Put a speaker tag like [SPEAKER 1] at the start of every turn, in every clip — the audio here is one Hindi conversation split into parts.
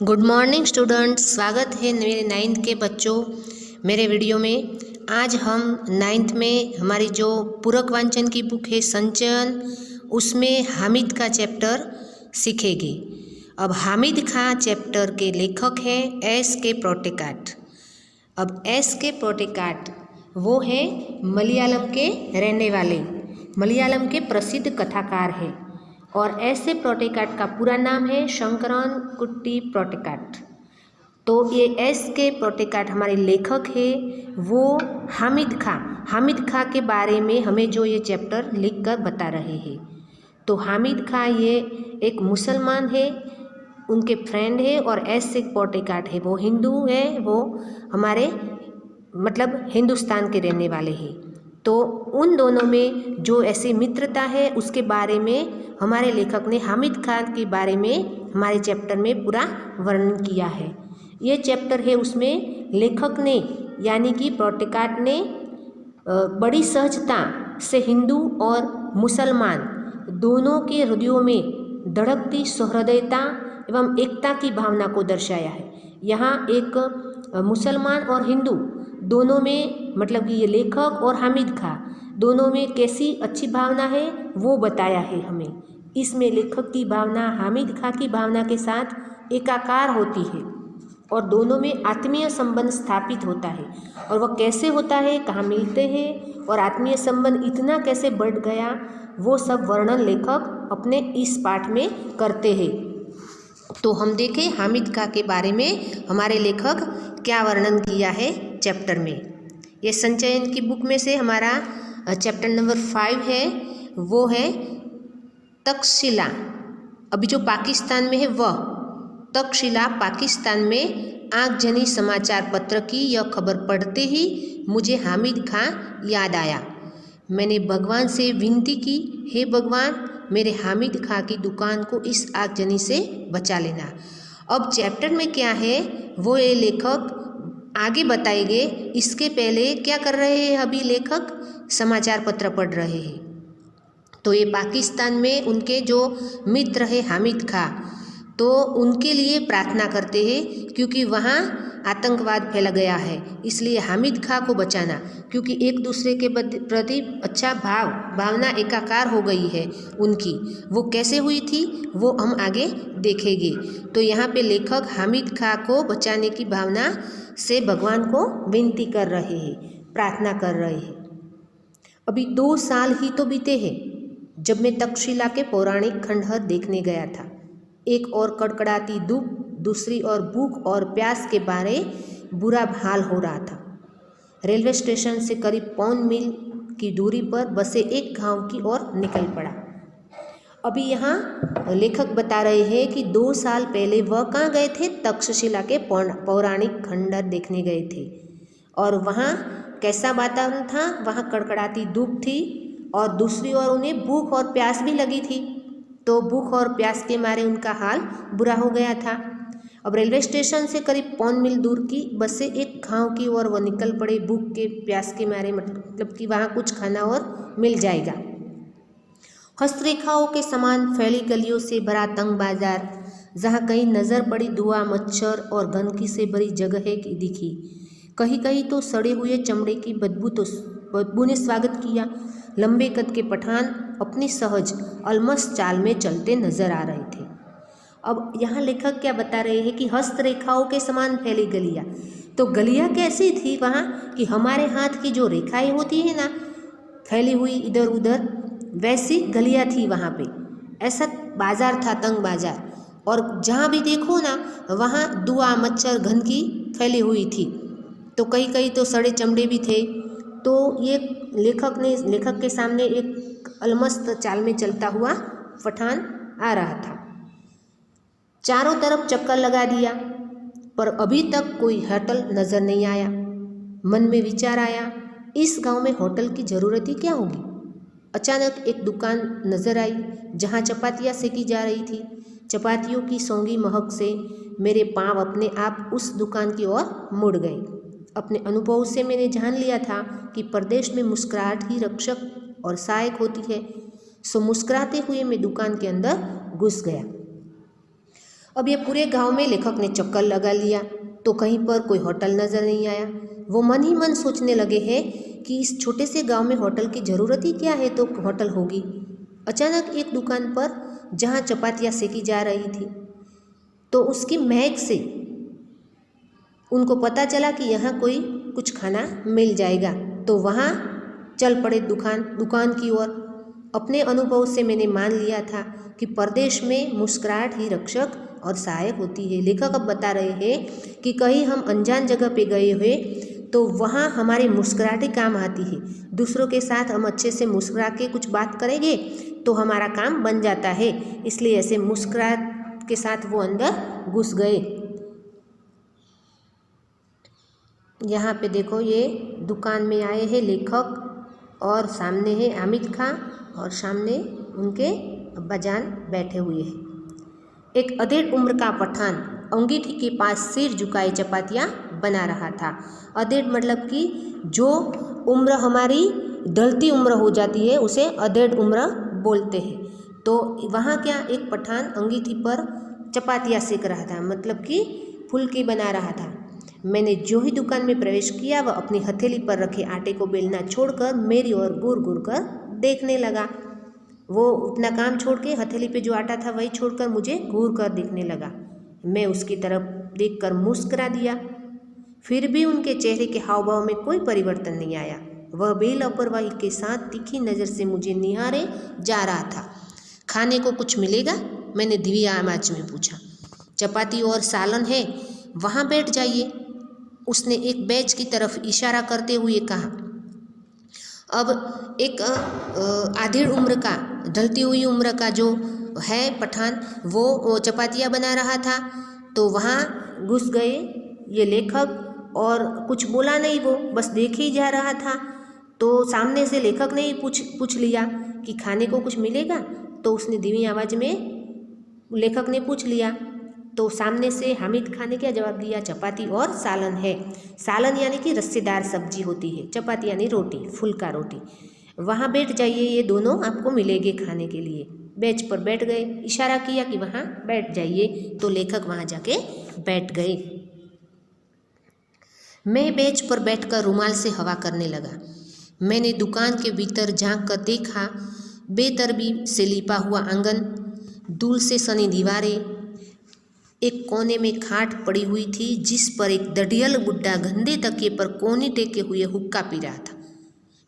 [SPEAKER 1] गुड मॉर्निंग स्टूडेंट्स, स्वागत है मेरे नाइन्थ के बच्चों मेरे वीडियो में। आज हम नाइन्थ में हमारी जो पूरक वांचन की बुक है संचयन, उसमें हामिद का चैप्टर सीखेंगे। अब हामिद खां चैप्टर के लेखक हैं एस के पोटेकाट। अब एस के पोटेकाट वो है मलयालम के रहने वाले, मलयालम के प्रसिद्ध कथाकार हैं। और एस के पोटेकाट का पूरा नाम है शंकरन कुट्टी पोटेकाट। तो ये एस के पोटेकाट हमारे लेखक है, वो हामिद खां के बारे में हमें जो ये चैप्टर लिख कर बता रहे हैं। तो हामिद खां ये एक मुसलमान है, उनके फ्रेंड है, और एस के पोटेकाट है वो हिंदू है, वो हमारे मतलब हिंदुस्तान के रहने वाले हैं। तो उन दोनों में जो ऐसी मित्रता है उसके बारे में हमारे लेखक ने हामिद खां के बारे में हमारे चैप्टर में पूरा वर्णन किया है। ये चैप्टर है, उसमें लेखक ने यानी कि पोटेकाट ने बड़ी सहजता से हिंदू और मुसलमान दोनों के हृदयों में धड़कती सहृदयता एवं एकता की भावना को दर्शाया है। यहाँ एक मुसलमान और हिंदू दोनों में मतलब कि ये लेखक और हामिद खां दोनों में कैसी अच्छी भावना है वो बताया है हमें। इसमें लेखक की भावना हामिद खां की भावना के साथ एकाकार होती है और दोनों में आत्मीय संबंध स्थापित होता है। और वह कैसे होता है, कहाँ मिलते हैं और आत्मीय संबंध इतना कैसे बढ़ गया, वो सब वर्णन लेखक अपने इस पाठ में करते हैं। तो हम देखें हामिद खां के बारे में हमारे लेखक क्या वर्णन किया है चैप्टर में। ये संचयन की बुक में से हमारा चैप्टर नंबर 5 है, वो है तक्षशिला। अभी जो पाकिस्तान में है वह तक्षशिला पाकिस्तान में आगजनी समाचार पत्र की यह खबर पढ़ते ही मुझे हामिद खां याद आया। मैंने भगवान से विनती की, हे भगवान मेरे हामिद खां की दुकान को इस आगजनी से बचा लेना। अब चैप्टर में क्या है वो ये लेखक आगे बताएंगे। इसके पहले क्या कर रहे हैं, अभी लेखक समाचार पत्र पढ़ रहे हैं। तो ये पाकिस्तान में उनके जो मित्र है हामिद खां, तो उनके लिए प्रार्थना करते हैं क्योंकि वहाँ आतंकवाद फैला गया है, इसलिए हामिद खां को बचाना, क्योंकि एक दूसरे के प्रति अच्छा भावना एकाकार हो गई है उनकी। वो कैसे हुई थी वो हम आगे देखेंगे। तो यहाँ पे लेखक हामिद खां को बचाने की भावना से भगवान को विनती कर रहे हैं, प्रार्थना कर रहे हैं। अभी 2 साल ही तो बीते हैं जब मैं तक्षशिला के पौराणिक खंडहर देखने गया था। एक और कड़कड़ाती धूप, दूसरी ओर भूख और प्यास के बारे बुरा हाल हो रहा था। रेलवे स्टेशन से करीब 1.25 मील की दूरी पर बसे एक गांव की ओर निकल पड़ा। अभी यहाँ लेखक बता रहे हैं कि 2 साल पहले वह कहाँ गए थे, तक्षशिला के पौराणिक खंडहर देखने गए थे। और वहाँ कैसा वातावरण था, वहाँ कड़कड़ाती धूप थी और दूसरी ओर उन्हें भूख और प्यास भी लगी थी। तो भूख और प्यास के मारे उनका हाल बुरा हो गया था। अब रेलवे स्टेशन से करीब 1.25 मील दूर की बस से एक गांव की ओर वह निकल पड़े भूख के प्यास के मारे, मतलब कि वहाँ कुछ खाना और मिल जाएगा। हस्तरेखाओं के समान फैली गलियों से भरा तंग बाजार, जहाँ कहीं नज़र पड़ी धुआं, मच्छर और गंदगी से भरी जगह दिखी। कहीं कहीं तो सड़े हुए चमड़े की बदबू ने स्वागत किया। लंबे कद के पठान अपनी सहज अलमस्त चाल में चलते नजर आ रहे थे। अब यहाँ लेखक क्या बता रहे हैं कि हस्तरेखाओं के समान फैली गलियाँ, तो गलियाँ कैसी थी वहाँ कि हमारे हाथ की जो रेखाएं होती है ना फैली हुई इधर उधर, वैसी गलियाँ थी वहाँ पे। ऐसा बाजार था, तंग बाजार, और जहाँ भी देखो ना वहाँ धुआं, मच्छर, गंदगी फैली हुई थी। तो कई कई तो सड़े चमड़े भी थे। तो ये लेखक के सामने एक अलमस्त चाल में चलता हुआ पठान आ रहा था। चारों तरफ चक्कर लगा दिया पर अभी तक कोई होटल नजर नहीं आया। मन में विचार आया, इस गांव में होटल की ज़रूरत ही क्या होगी। अचानक एक दुकान नजर आई जहां चपातियाँ सेकी जा रही थी। चपातियों की सौंगी महक से मेरे पांव अपने आप उस दुकान की ओर मुड़ गए। अपने अनुभव से मैंने जान लिया था कि परदेश में मुस्कुराहट ही रक्षक और सहायक होती है। सो मुस्कुराते हुए मैं दुकान के अंदर घुस गया। अब ये पूरे गांव में लेखक ने चक्कर लगा लिया तो कहीं पर कोई होटल नज़र नहीं आया। वो मन ही मन सोचने लगे हैं कि इस छोटे से गांव में होटल की ज़रूरत ही क्या है, तो होटल होगी। अचानक एक दुकान पर जहां चपातियाँ सेकी जा रही थी तो उसकी महक से उनको पता चला कि यहाँ कोई कुछ खाना मिल जाएगा। तो वहाँ चल पड़े दुकान की ओर। अपने अनुभव से मैंने मान लिया था कि परदेश में मुस्कुराहट ही रक्षक और सहायक होती है। लेखक अब बता रहे हैं कि कहीं हम अनजान जगह पे गए हुए तो वहाँ हमारी मुस्कुराहट ही काम आती है। दूसरों के साथ हम अच्छे से मुस्कुरा के कुछ बात करेंगे तो हमारा काम बन जाता है। इसलिए ऐसे मुस्कुराहट के साथ वो अंदर घुस गए। यहाँ पे देखो ये दुकान में आए हैं लेखक और सामने है हामिद खां और सामने उनके अब्बाजान बैठे हुए हैं। एक अधेड़ उम्र का पठान अंगीठी के पास सिर झुकाए चपातियाँ बना रहा था। अधेड़ मतलब कि जो उम्र हमारी ढलती उम्र हो जाती है उसे अधेड़ उम्र बोलते हैं। तो वहाँ क्या एक पठान अंगीठी पर चपातियाँ सेक रहा था, मतलब कि फुल्की बना रहा था। मैंने जो ही दुकान में प्रवेश किया वह अपनी हथेली पर रखे आटे को बेलना छोड़कर मेरी ओर घूर घूर कर देखने लगा। वो अपना काम छोड़ के हथेली पे जो आटा था वही छोड़कर मुझे घूर कर देखने लगा। मैं उसकी तरफ देखकर मुस्कुरा दिया। फिर भी उनके चेहरे के हाव भाव में कोई परिवर्तन नहीं आया। वह बेलापरवाही के साथ तीखी नज़र से मुझे निहारे जा रहा था। खाने को कुछ मिलेगा? मैंने धीमी आवाज में पूछा। चपाती और सालन है, वहाँ बैठ जाइए, उसने एक बेंच की तरफ इशारा करते हुए कहा। अब एक आधेड़ उम्र का, ढलती हुई उम्र का जो है पठान वो चपातियाँ बना रहा था। तो वहाँ घुस गए ये लेखक और कुछ बोला नहीं, वो बस देख ही जा रहा था। तो सामने से लेखक ने ही पूछ लिया कि खाने को कुछ मिलेगा। तो उसने धीमी आवाज़ में लेखक ने पूछ लिया। तो सामने से हामिद खान ने क्या जवाब दिया? चपाती और सालन है। सालन यानी कि रस्सेदार सब्जी होती है, चपाती यानी रोटी, फुल्का रोटी। वहाँ बैठ जाइए, ये दोनों आपको मिलेंगे खाने के लिए। बेंच पर बैठ गए, इशारा किया कि वहाँ बैठ जाइए। तो लेखक वहाँ जाके बैठ गए। मैं बेंच पर बैठकर रुमाल से हवा करने लगा। मैंने दुकान के भीतर झांक कर देखा। बेतरतीब से लिपा हुआ आंगन, धूल से सनी दीवारें, एक कोने में खाट पड़ी हुई थी जिस पर एक दढ़ियल बुड्ढा गंदे तकिए पर कोहनी टेके हुए हुक्का पी रहा था।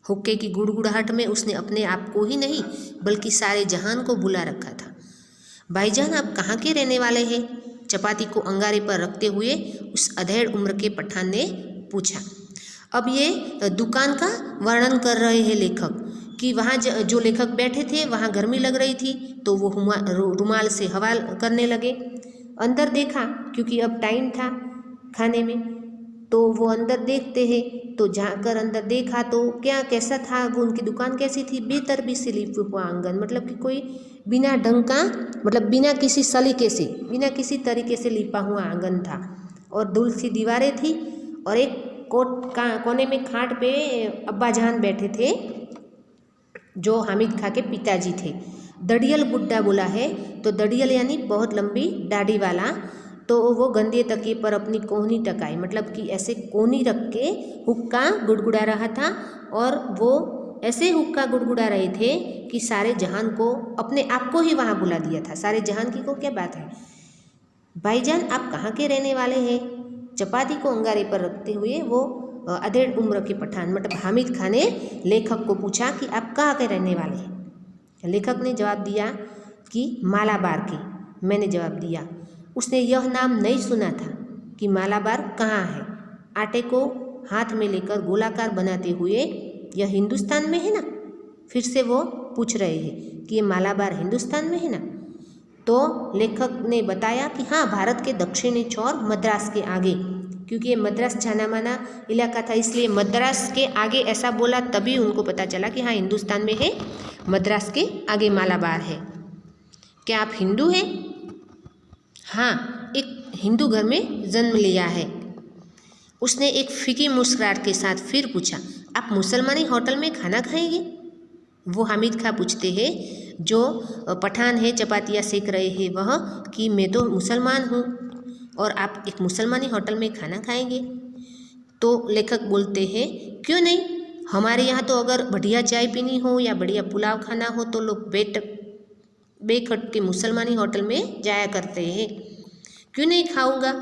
[SPEAKER 1] हुक्के की गुड़गुड़ाहट में उसने अपने आप को ही नहीं बल्कि सारे जहान को भुला रखा था। भाईजान, आप कहाँ के रहने वाले हैं? चपाती को अंगारे पर रखते हुए उस अधेड़ उम्र के पठान ने पूछा। अब ये दुकान का वर्णन कर रहे हैं लेखक कि वहाँ जो लेखक बैठे थे वहाँ गर्मी लग रही थी तो वो रुमाल से हवा करने लगे। अंदर देखा क्योंकि अब टाइम था खाने में, तो वो अंदर देखते हैं। तो जाकर अंदर देखा तो क्या कैसा था वो, उनकी दुकान कैसी थी? बेतरतीब से लिपा हुआ आंगन, मतलब कि कोई बिना ढंग का, मतलब बिना किसी सलीके से, बिना किसी तरीके से लिपा हुआ आंगन था। और धूल सी दीवारें थी और एक कोने में खाट पे अब्बाजान बैठे थे जो हामिद खां के पिताजी थे। दड़ियल बुड्ढा बोला है तो दड़ियल यानी बहुत लंबी दाढ़ी वाला। तो वो गंदे तकिए पर अपनी कोहनी टकाई, मतलब कि ऐसे कोहनी रख के हुक्का गुड़गुड़ा रहा था। और वो ऐसे हुक्का गुड़गुड़ा रहे थे कि सारे जहान को, अपने आप को ही वहाँ बुला दिया था। सारे जहान की को क्या बात है? भाईजान, आप कहाँ के रहने वाले हैं? चपाती को अंगारे पर रखते हुए वो अधेड़ उम्र के पठान मतलब हामिद खान ने लेखक को पूछा कि आप कहाँ के रहने वाले हैं? लेखक ने जवाब दिया कि मालाबार के। मैंने जवाब दिया, उसने यह नाम नहीं सुना था कि मालाबार कहाँ है। आटे को हाथ में लेकर गोलाकार बनाते हुए, यह हिंदुस्तान में है ना? फिर से वो पूछ रहे हैं कि ये मालाबार हिंदुस्तान में है ना? तो लेखक ने बताया कि हाँ, भारत के दक्षिणी छोर मद्रास के आगे, क्योंकि ये मद्रास जाना माना इलाका था इसलिए मद्रास के आगे ऐसा बोला, तभी उनको पता चला कि हाँ हिंदुस्तान में है, मद्रास के आगे मालाबार है। क्या आप हिंदू हैं? हाँ, एक हिंदू घर में जन्म लिया है। उसने एक फीकी मुस्कुराहट के साथ फिर पूछा, आप मुसलमानी होटल में खाना खाएंगे? वो हामिद खां पूछते हैं, जो पठान है चपातियाँ सेक रहे हैं वह कि मैं तो मुसलमान हूँ और आप एक मुसलमानी होटल में खाना खाएंगे। तो लेखक बोलते हैं क्यों नहीं, हमारे यहाँ तो अगर बढ़िया चाय पीनी हो या बढ़िया पुलाव खाना हो तो लोग बेखट के मुसलमानी होटल में जाया करते हैं, क्यों नहीं खाऊंगा।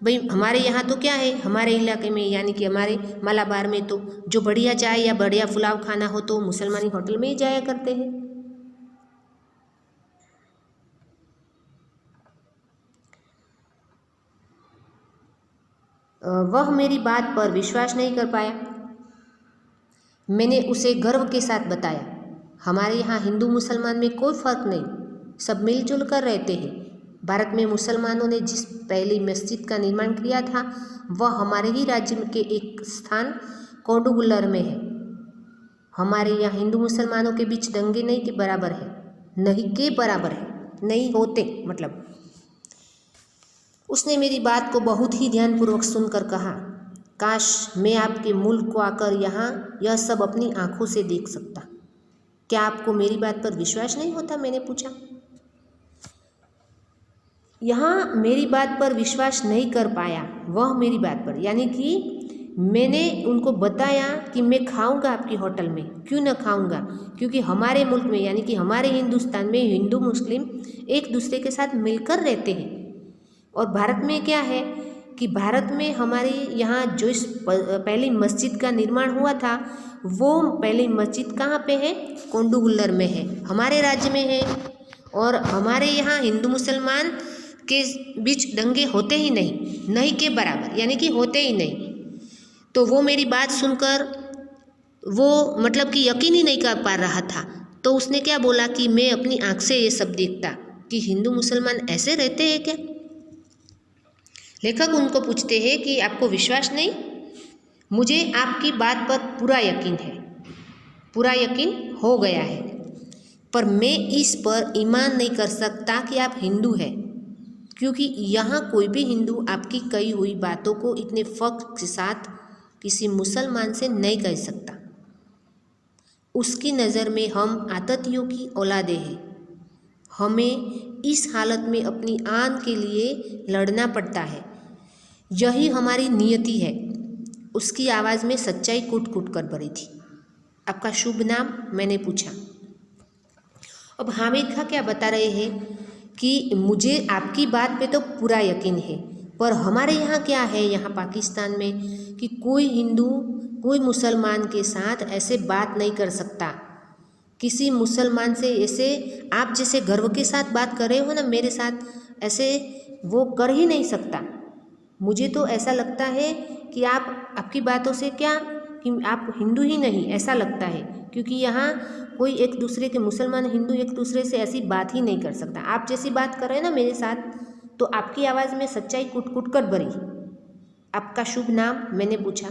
[SPEAKER 1] भाई हमारे यहाँ तो क्या है, हमारे इलाके में यानी कि हमारे मालाबार में तो जो बढ़िया चाय या बढ़िया पुलाव खाना हो तो मुसलमानी होटल में ही जाया करते हैं। वह मेरी बात पर विश्वास नहीं कर पाया। मैंने उसे गर्व के साथ बताया, हमारे यहाँ हिंदू मुसलमान में कोई फ़र्क नहीं, सब मिलजुल कर रहते हैं। भारत में मुसलमानों ने जिस पहली मस्जिद का निर्माण किया था वह हमारे ही राज्य के एक स्थान कोडुगुल्लर में है। हमारे यहाँ हिंदू मुसलमानों के बीच दंगे नहीं के बराबर है, नहीं के बराबर है, नहीं होते मतलब। उसने मेरी बात को बहुत ही ध्यानपूर्वक सुनकर कहा, काश मैं आपके मुल्क को आकर यहाँ यह सब अपनी आंखों से देख सकता। क्या आपको मेरी बात पर विश्वास नहीं होता, मैंने पूछा। यहाँ मेरी बात पर विश्वास नहीं कर पाया, वह मेरी बात पर, यानी कि मैंने उनको बताया कि मैं खाऊंगा आपकी होटल में, क्यों न खाऊंगा, क्योंकि हमारे मुल्क में यानी कि हमारे हिंदुस्तान में हिंदू मुस्लिम एक दूसरे के साथ मिलकर रहते हैं। और भारत में क्या है कि भारत में हमारे यहाँ जो इस पहली मस्जिद का निर्माण हुआ था वो पहली मस्जिद कहाँ पे है, कोडुगुल्लर में है, हमारे राज्य में है। और हमारे यहाँ हिंदू मुसलमान के बीच दंगे होते ही नहीं, नहीं के बराबर, यानी कि होते ही नहीं। तो वो मेरी बात सुनकर वो मतलब कि यकीन ही नहीं कर पा रहा था। तो उसने क्या बोला कि मैं अपनी आँख से ये सब देखता कि हिंदू मुसलमान ऐसे रहते हैं क्या। लेखक उनको पूछते हैं कि आपको विश्वास नहीं, मुझे आपकी बात पर पूरा यकीन है, पूरा यकीन हो गया है, पर मैं इस पर ईमान नहीं कर सकता कि आप हिंदू हैं, क्योंकि यहाँ कोई भी हिंदू आपकी कही हुई बातों को इतने फख्र के साथ किसी मुसलमान से नहीं कह सकता। उसकी नज़र में हम आततियों की औलादे हैं, हमें इस हालत में अपनी आन के लिए लड़ना पड़ता है, यही हमारी नियति है। उसकी आवाज़ में सच्चाई कूट कूट कर भरी थी। आपका शुभ नाम, मैंने पूछा। अब हामिद खां क्या बता रहे हैं कि मुझे आपकी बात पे तो पूरा यकीन है, पर हमारे यहाँ क्या है, यहाँ पाकिस्तान में कि कोई हिंदू कोई मुसलमान के साथ ऐसे बात नहीं कर सकता। किसी मुसलमान से ऐसे आप जैसे गर्व के साथ बात कर रहे हो ना मेरे साथ, ऐसे वो कर ही नहीं सकता। मुझे तो ऐसा लगता है कि आपकी बातों से क्या कि आप हिंदू ही नहीं ऐसा लगता है, क्योंकि यहाँ कोई एक दूसरे के मुसलमान हिंदू एक दूसरे से ऐसी बात ही नहीं कर सकता। आप जैसी बात कर रहे हैं ना मेरे साथ, तो आपकी आवाज़ में सच्चाई कुट कुट कर भरी। आपका शुभ नाम, मैंने पूछा।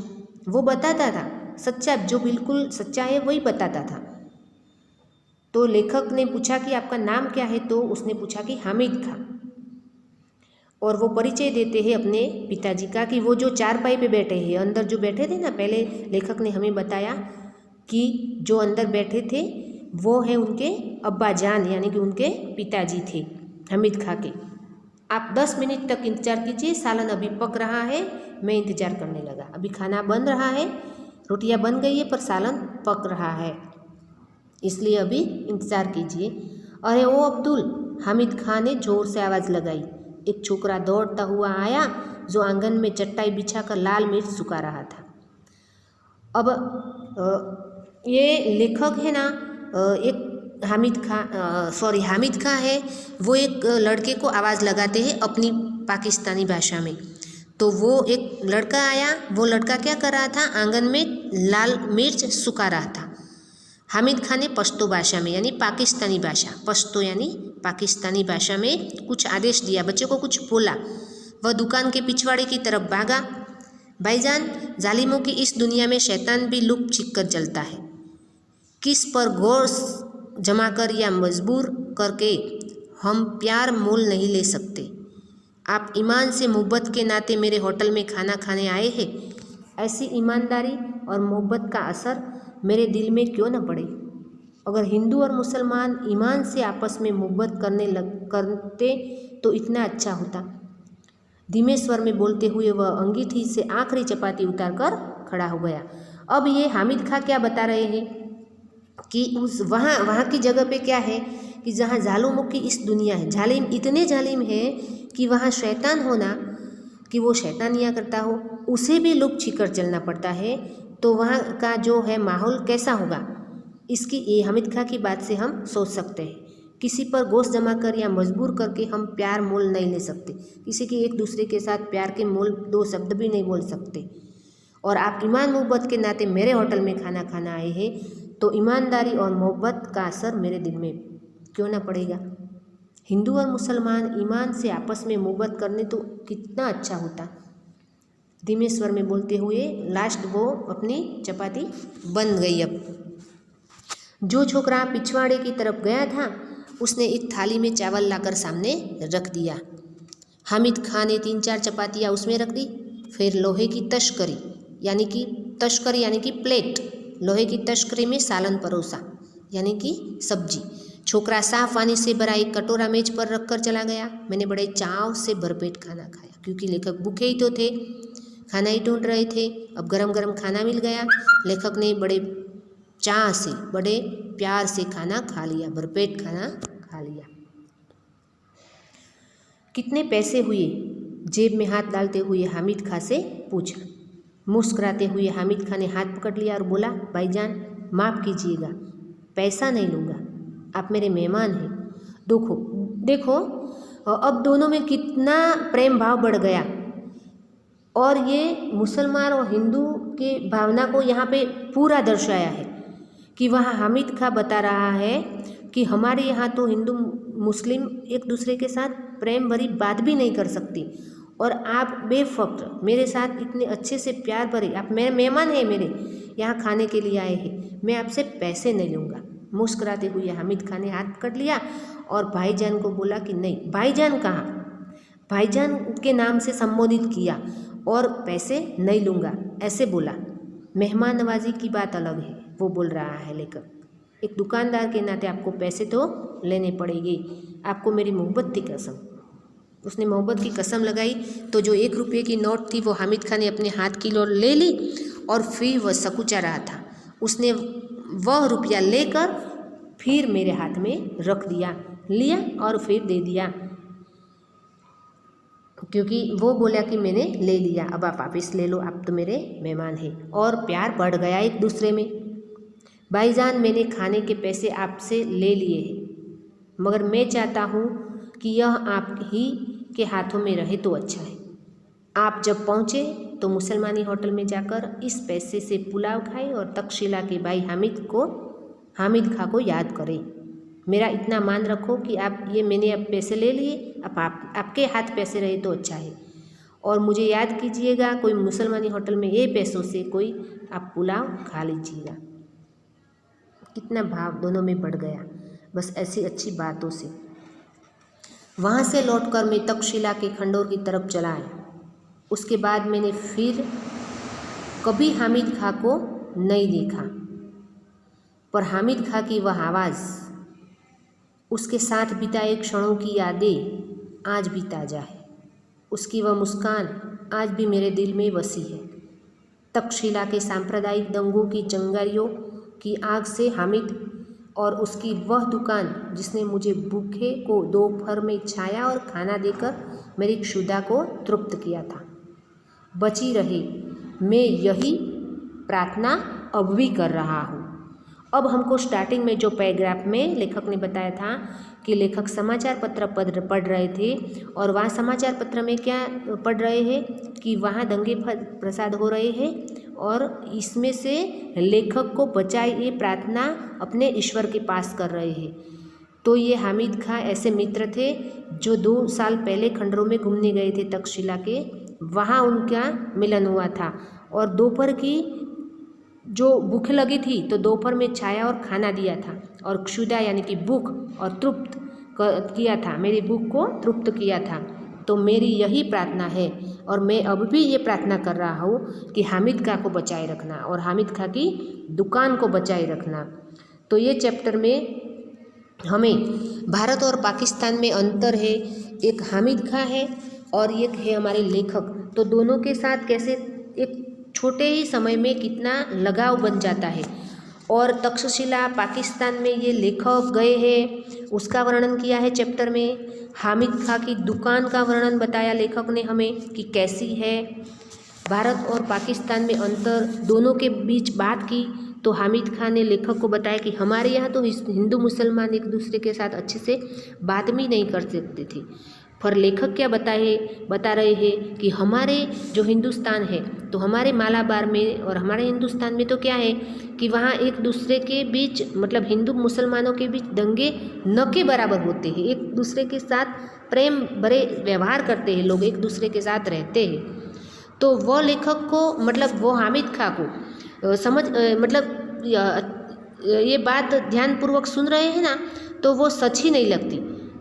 [SPEAKER 1] वो बताता था, सच्चा जो बिल्कुल सच्चा है वही बताता था। तो लेखक ने पूछा कि आपका नाम क्या है, तो उसने पूछा कि हामिद खां। और वो परिचय देते हैं अपने पिताजी का कि वो जो चारपाई पे बैठे हैं, अंदर जो बैठे थे ना, पहले लेखक ने हमें बताया कि जो अंदर बैठे थे वो है उनके अब्बा जान, यानी कि उनके पिताजी थे हामिद खां के। आप 10 मिनट तक इंतज़ार कीजिए, सालन अभी पक रहा है। मैं इंतज़ार करने लगा। अभी खाना बन रहा है, रोटियां बन गई है पर सालन पक रहा है, इसलिए अभी इंतज़ार कीजिए। अरे ओ अब्दुल, हामिद खां ने ज़ोर से आवाज़ लगाई। एक छोकरा दौड़ता हुआ आया जो आंगन में चटाई बिछाकर लाल मिर्च सुखा रहा था। अब ये लेखक है ना, एक हामिद खां है, वो एक लड़के को आवाज़ लगाते हैं अपनी पाकिस्तानी भाषा में। तो वो एक लड़का आया, वो लड़का क्या कर रहा था, आंगन में लाल मिर्च सुखा रहा था। हामिद खां ने पश्तो भाषा में यानी पाकिस्तानी भाषा, पश्तो यानी पाकिस्तानी भाषा में कुछ आदेश दिया, बच्चे को कुछ बोला। वह दुकान के पिछवाड़े की तरफ भागा। भाईजान, जालिमों की इस दुनिया में शैतान भी लुक छिप कर जलता है। किस पर गौर जमा कर या मजबूर करके हम प्यार मोल नहीं ले सकते। आप ईमान से मोहब्बत के नाते मेरे होटल में खाना खाने आए हैं, ऐसी ईमानदारी और मोहब्बत का असर मेरे दिल में क्यों न पड़े। अगर हिंदू और मुसलमान ईमान से आपस में मोहब्बत करते तो इतना अच्छा होता। धीमे स्वर में बोलते हुए वह अंगीठी से आखिरी चपाती उतारकर खड़ा हो गया। अब ये हामिद खां क्या बता रहे हैं कि उस वहाँ की जगह पे क्या है कि जहाँ जालिमों की इस दुनिया है, जालिम इतने जालिम है कि वहाँ शैतान होना कि वो शैतानियाँ करता हो उसे भी लुक छिकर चलना पड़ता है। तो वहाँ का जो है माहौल कैसा होगा, इसकी ये हामिद खां की बात से हम सोच सकते हैं। किसी पर गोश्त जमा कर या मजबूर करके हम प्यार मोल नहीं ले सकते, किसी की एक दूसरे के साथ प्यार के मोल दो शब्द भी नहीं बोल सकते। और आप ईमान मोहब्बत के नाते मेरे होटल में खाना खाना आए हैं तो ईमानदारी और मोहब्बत का असर मेरे दिल में क्यों ना पड़ेगा। हिंदू और मुसलमान ईमान से आपस में मोहब्बत करने तो कितना अच्छा होता। धीमे स्वर में बोलते हुए लास्ट वो अपनी चपाती बन गई। अब जो छोकरा पिछवाड़े की तरफ गया था उसने एक थाली में चावल लाकर सामने रख दिया। हामिद खां ने 3-4 चपातियाँ उसमें रख दी। फिर लोहे की तश्करी यानी कि प्लेट, लोहे की तश्करी में सालन परोसा यानी कि सब्जी। छोकरा साफ पानी से भरा एक कटोरा मेज पर रखकर चला गया। मैंने बड़े चाव से भरपेट खाना खाया क्योंकि लेखक भूखे ही तो थे, खाना ही ढूंढ रहे थे। अब गरम गरम खाना मिल गया। लेखक ने बड़े चाह से, बड़े प्यार से खाना खा लिया, भरपेट खाना खा लिया। कितने पैसे हुए? जेब में हाथ डालते हुए हामिद खां से पूछा। मुस्कुराते हुए हामिद खां ने हाथ पकड़ लिया और बोला, भाईजान माफ़ कीजिएगा, पैसा नहीं लूँगा, आप मेरे मेहमान हैं। देखो अब दोनों में कितना प्रेम भाव बढ़ गया। और ये मुसलमान और हिंदू के भावना को यहाँ पे पूरा दर्शाया है कि वहाँ हामिद खां बता रहा है कि हमारे यहाँ तो हिंदू मुस्लिम एक दूसरे के साथ प्रेम भरी बात भी नहीं कर सकती और आप बेफक्र मेरे साथ इतने अच्छे से प्यार भरे, आप मेरे मेहमान हैं, मेरे यहाँ खाने के लिए आए हैं, मैं आपसे पैसे नहीं लूँगा। मुस्कुराते हुए हामिद खां ने हाथ पकड़ लिया और भाईजान को बोला कि नहीं, भाईजान कहाँ, भाईजान के नाम से संबोधित किया और पैसे नहीं लूँगा ऐसे बोला। मेहमान नवाजी की बात अलग है, वो बोल रहा है लेकर। एक दुकानदार के नाते आपको पैसे तो लेने पड़ेंगे, आपको मेरी मोहब्बत की कसम। उसने मोहब्बत की कसम लगाई तो जो 1 रुपये की नोट थी वो हामिद खां ने अपने हाथ की ओर ले ली और फिर वह सकुचा रहा था। उसने वह रुपया लेकर फिर मेरे हाथ में रख दिया, लिया और फिर दे दिया क्योंकि वो बोला कि मैंने ले लिया, अब आप वापस ले लो, आप तो मेरे मेहमान हैं। और प्यार बढ़ गया एक दूसरे में। भाईजान मैंने खाने के पैसे आपसे ले लिए हैं मगर मैं चाहता हूँ कि यह आप ही के हाथों में रहे तो अच्छा है। आप जब पहुँचे तो मुसलमानी होटल में जाकर इस पैसे से पुलाव खाए और तक्षशिला के भाई हामिद खां को याद करें। मेरा इतना मान रखो कि आप ये मैंने अब पैसे ले लिए, अब आपके हाथ पैसे रहे तो अच्छा है। और मुझे याद कीजिएगा कोई मुसलमानी होटल में ये पैसों से कोई आप पुलाव खा लीजिएगा। कितना भाव दोनों में बढ़ गया बस ऐसी अच्छी बातों से। वहाँ से लौटकर मैं तक्षशिला के खंडोर की तरफ चला आया। उसके बाद मैंने फिर कभी हामिद खां को नहीं देखा, पर हामिद खां की वह आवाज़, उसके साथ बिताए क्षणों की यादें आज भी ताज़ा है। उसकी वह मुस्कान आज भी मेरे दिल में बसी है। तक्षशिला के सांप्रदायिक दंगों की चिंगारियों की आग से हामिद और उसकी वह दुकान जिसने मुझे भूखे को दोपहर में छाया और खाना देकर मेरी क्षुधा को तृप्त किया था, बची रहे। मैं यही प्रार्थना अब भी कर रहा हूँ। अब हमको स्टार्टिंग में जो पैराग्राफ में लेखक ने बताया था कि लेखक समाचार पत्र पढ़ रहे थे और वहाँ समाचार पत्र में क्या पढ़ रहे हैं कि वहाँ दंगे प्रसाद हो रहे हैं और इसमें से लेखक को बचाए ये प्रार्थना अपने ईश्वर के पास कर रहे हैं। तो ये हामिद खां ऐसे मित्र थे जो 2 साल पहले खंडरों में घूमने गए थे तक्षशिला के, वहाँ उनका मिलन हुआ था और दोपहर की जो भूख लगी थी तो दोपहर में छाया और खाना दिया था और क्षुधा यानी कि भूख और तृप्त किया था, मेरी भूख को तृप्त किया था। तो मेरी यही प्रार्थना है और मैं अब भी ये प्रार्थना कर रहा हूँ कि हामिद खां को बचाए रखना और हामिद खां की दुकान को बचाए रखना। तो ये चैप्टर में हमें भारत और पाकिस्तान में अंतर है, एक हामिद खां है और एक है हमारे लेखक, तो दोनों के साथ कैसे एक छोटे ही समय में कितना लगाव बन जाता है। और तक्षशिला पाकिस्तान में ये लेखक गए हैं, उसका वर्णन किया है चैप्टर में। हामिद खां की दुकान का वर्णन बताया लेखक ने हमें कि कैसी है। भारत और पाकिस्तान में अंतर, दोनों के बीच बात की तो हामिद खां ने लेखक को बताया कि हमारे यहाँ तो हिंदू मुसलमान एक दूसरे के साथ अच्छे से बात भी नहीं कर सकते थे, पर लेखक क्या बता रहे हैं कि हमारे जो हिंदुस्तान है, तो हमारे मालाबार में और हमारे हिंदुस्तान में तो क्या है कि वहाँ एक दूसरे के बीच मतलब हिंदू मुसलमानों के बीच दंगे न के बराबर होते हैं, एक दूसरे के साथ प्रेम भरे व्यवहार करते हैं, लोग एक दूसरे के साथ रहते हैं। तो वो लेखक को मतलब वो हामिद खां को मतलब ये बात ध्यानपूर्वक सुन रहे हैं ना, तो वो सच ही नहीं लगती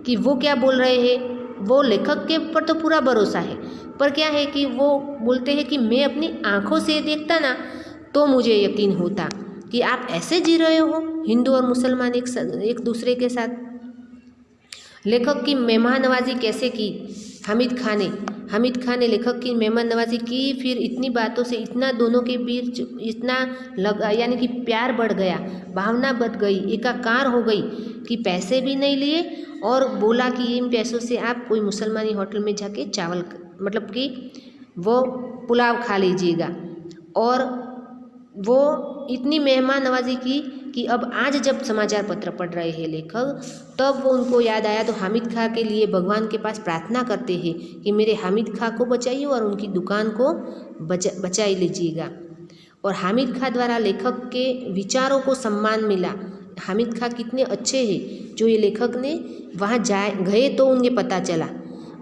[SPEAKER 1] कि वो क्या बोल रहे हैं। वो लेखक के ऊपर तो पूरा भरोसा है, पर क्या है कि वो बोलते हैं कि मैं अपनी आंखों से देखता ना तो मुझे यकीन होता कि आप ऐसे जी रहे हो हिंदू और मुसलमान एक दूसरे के साथ। लेखक की मेहमान नवाजी कैसे की हामिद खां ने लेखक की मेहमान नवाजी की, फिर इतनी बातों से इतना दोनों के बीच इतना लगा, यानी कि प्यार बढ़ गया, भावना बढ़ गई, एकाकार हो गई कि पैसे भी नहीं लिए और बोला कि इन पैसों से आप कोई मुसलमानी होटल में जाके चावल मतलब कि वो पुलाव खा लीजिएगा। और वो इतनी मेहमान नवाजी की कि अब आज जब समाचार पत्र पढ़ रहे हैं लेखक, तब वो उनको याद आया तो हामिद खां के लिए भगवान के पास प्रार्थना करते हैं कि मेरे हामिद खां को बचाइए और उनकी दुकान को बचा लीजिएगा। और हामिद खां द्वारा लेखक के विचारों को सम्मान मिला। हामिद खां कितने अच्छे हैं, जो ये लेखक ने वहाँ गए तो उन्हें पता चला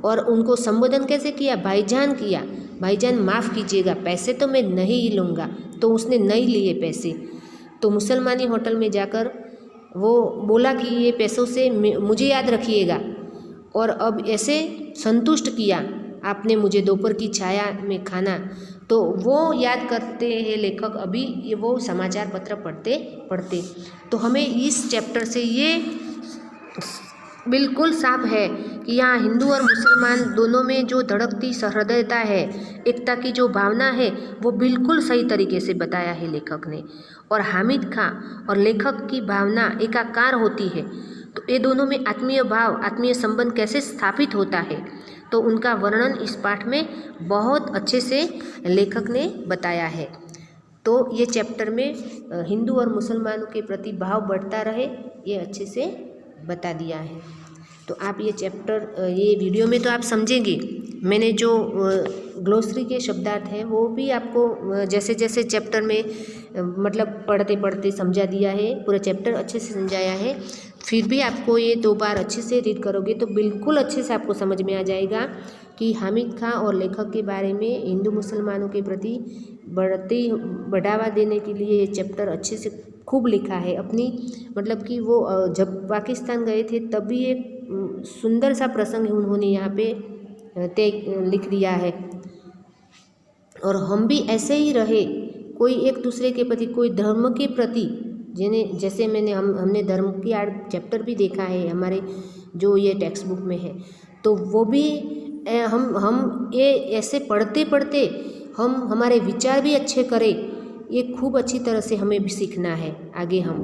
[SPEAKER 1] और उनको संबोधन कैसे किया, भाईजान किया, भाईजान माफ़ कीजिएगा, पैसे तो मैं नहीं लूँगा, तो उसने नहीं लिए पैसे। तो मुसलमानी होटल में जाकर वो बोला कि ये पैसों से मुझे याद रखिएगा और अब ऐसे संतुष्ट किया आपने मुझे दोपहर की छाया में खाना। तो वो याद करते हैं लेखक अभी ये वो समाचार पत्र पढ़ते। तो हमें इस चैप्टर से ये बिल्कुल साफ है कि यहाँ हिंदू और मुसलमान दोनों में जो धड़कती सहृदयता है, एकता की जो भावना है, वो बिल्कुल सही तरीके से बताया है लेखक ने। और हामिद खां और लेखक की भावना एकाकार होती है, तो ये दोनों में आत्मीय भाव, आत्मीय संबंध कैसे स्थापित होता है, तो उनका वर्णन इस पाठ में बहुत अच्छे से लेखक ने बताया है। तो ये चैप्टर में हिंदू और मुसलमानों के प्रति भाव बढ़ता रहे, ये अच्छे से बता दिया है। तो आप ये चैप्टर ये वीडियो में तो आप समझेंगे, मैंने जो ग्लोसरी के शब्दार्थ हैं वो भी आपको जैसे जैसे चैप्टर में मतलब पढ़ते पढ़ते समझा दिया है, पूरा चैप्टर अच्छे से समझाया है। फिर भी आपको ये 2 बार अच्छे से रीड करोगे तो बिल्कुल अच्छे से आपको समझ में आ जाएगा कि हामिद खां और लेखक के बारे में हिंदू मुसलमानों के प्रति बढ़ावा देने के लिए ये चैप्टर अच्छे से खूब लिखा है। अपनी मतलब कि वो जब पाकिस्तान गए थे तब भी एक सुंदर सा प्रसंग उन्होंने यहाँ पे लिख दिया है। और हम भी ऐसे ही रहे, कोई एक दूसरे के प्रति, कोई धर्म के प्रति, जिन्हें जैसे हमने धर्म की चैप्टर भी देखा है हमारे जो ये टेक्स्ट बुक में है, तो वो भी हम ये ऐसे पढ़ते पढ़ते हम हमारे विचार भी अच्छे करें, ये खूब अच्छी तरह से हमें भी सीखना है आगे हम।